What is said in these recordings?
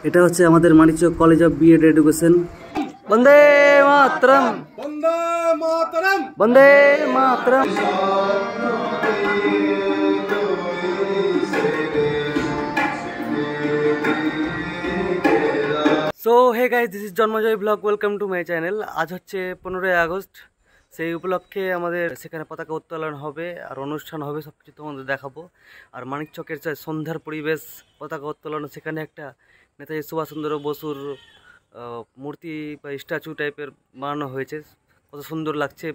এটা হচ্ছে আমাদের Manikchak college of BEd education. Vande Mataram, Vande Mataram, Vande Mataram. So hey guys, this is Janmajoy vlog, welcome to my channel. আজ হচ্ছে 15ই আগস্ট। সেই উপলক্ষে আমাদের সেখানে পতাকা উত্তোলন হবে আর অনুষ্ঠান হবে, সব কিছু তোমাদের দেখাবো। আর মানিকচকের সন্ধ্যার পরিবেশ, পতাকা উত্তোলন, সেখানে একটা নেতাজি সুভাষচন্দ্র বসুর মূর্তি বা স্ট্যাচু টাইপের বানানো হয়েছে। কত সুন্দর লাগছে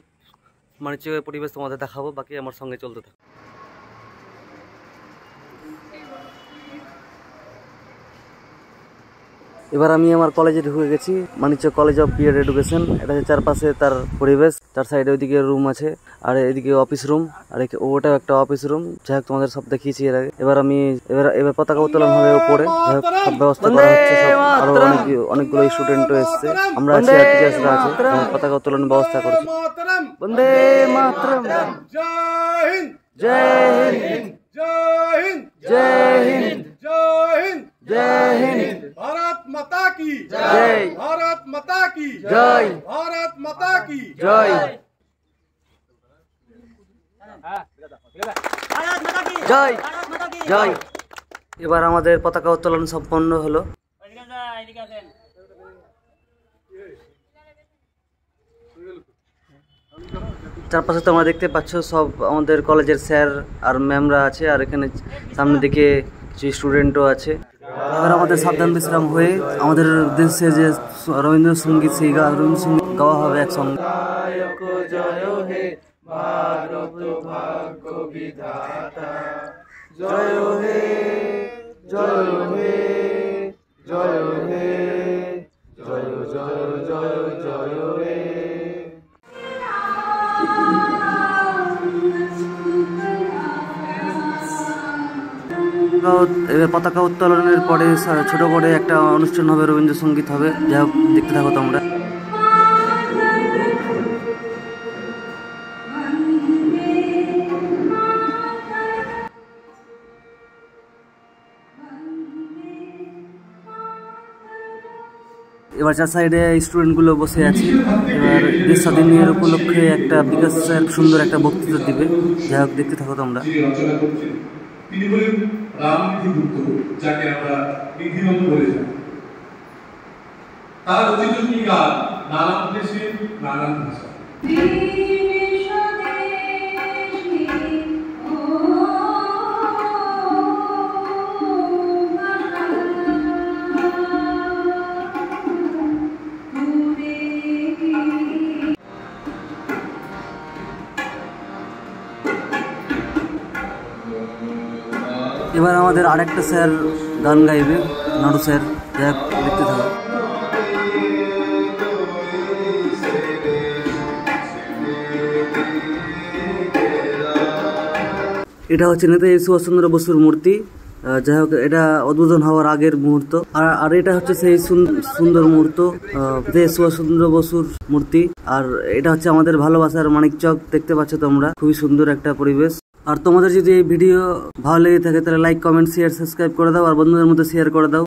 মানিকচকের পরিবেশ তোমাদের দেখাবো, বাকি আমার সঙ্গে চলতে থাকো। এবার আমি আমার কলেজে ঢুকে গেছি, Manikchak college of BEd education. এটা হচ্ছে চারপাশে তার পরিবেশ, তার সাইডে ওইদিকে রুম আছে আর এদিকে অফিস রুম, আর ওটাও একটা অফিস রুম। যাই হোক, তোমাদের সব দেখিয়েছি এর আগে। এবার পতাকা উত্তোলন হবে উপরে। যাই হোক, সব ব্যবস্থা করা হচ্ছে, সব আরো অনেকগুলো স্টুডেন্টও এসছে, আমরা আছি আর টিচার্সরা আছে। পতাকা উত্তোলনের ব্যবস্থা করছি। বন্দে মাতরম, জয় হিন্দ, জয় হিন্দ, জয় হিন্দ, জয় হিন্দ, জয় হিন্দ, जय हिंद। भारत माता की जय, भारत माता की जय, भारत माता की जय, जय जय। এবার আমাদের পতাকা উত্তোলন সম্পন্ন হলো। চারপাশে তোমরা দেখতে পাচ্ছ সব আমাদের কলেজের স্যার আর ম্যামরা আছে, আর এখানে সামনের দিকে কিছু স্টুডেন্টও আছে। এবার আমাদের সাবধান বিশ্রাম হয়ে আমাদের দেশে যে রবীন্দ্রসঙ্গীত, সেই রবীন্দ্রসঙ্গীত গাওয়া হবে একসঙ্গে। জয় হে ভারত ভাগ্য বিধাতা, জয় হে, জয় হে, জয় হে, জয় জয় জয় জয় হে। এবার পতাকা উত্তোলনের পরে ছোট করে একটা অনুষ্ঠান হবে, রবীন্দ্রসঙ্গীত হবে। যাই হোক, দেখতে থাকো তোমরা। এবার চার সাইডে স্টুডেন্টগুলো বসে আছে। এবার দেশ স্বাধীনের উপলক্ষে একটা বিকাশ স্যার সুন্দর একটা বক্তৃতা দিবে। যাই হোক, দেখতে থাকো তোমরা। তিনি হলেন রামনিধি গুপ্ত, যাকে আমরা নিধিনন্দ বলে জানি। তার রচিত কি গান, নানান দেশে নানান ভাষা। এবার আমাদের আরেকটা স্যার গান গাইবে, নাড়ু স্যার। যাই হোক, দেখতে থাকো। এটা হচ্ছে নেতাজি সুভাষচন্দ্র বসুর মূর্তি। যাই হোক, এটা উদ্বোধন হওয়ার আগের মুহূর্ত। আর এটা হচ্ছে সেই সুন্দর মুহূর্ত, নেতাজি সুভাষচন্দ্র বসুর মূর্তি। আর এটা হচ্ছে আমাদের ভালোবাসার মানিকচক। দেখতে পাচ্ছ তোমরা, খুবই সুন্দর একটা পরিবেশ। আর তোমাদের যদি এই ভিডিও ভালো লেগে থাকে তাহলে লাইক, কমেন্ট, শেয়ার, সাবস্ক্রাইব করে দাও, আর বন্ধুদের মধ্যে শেয়ার করে দাও।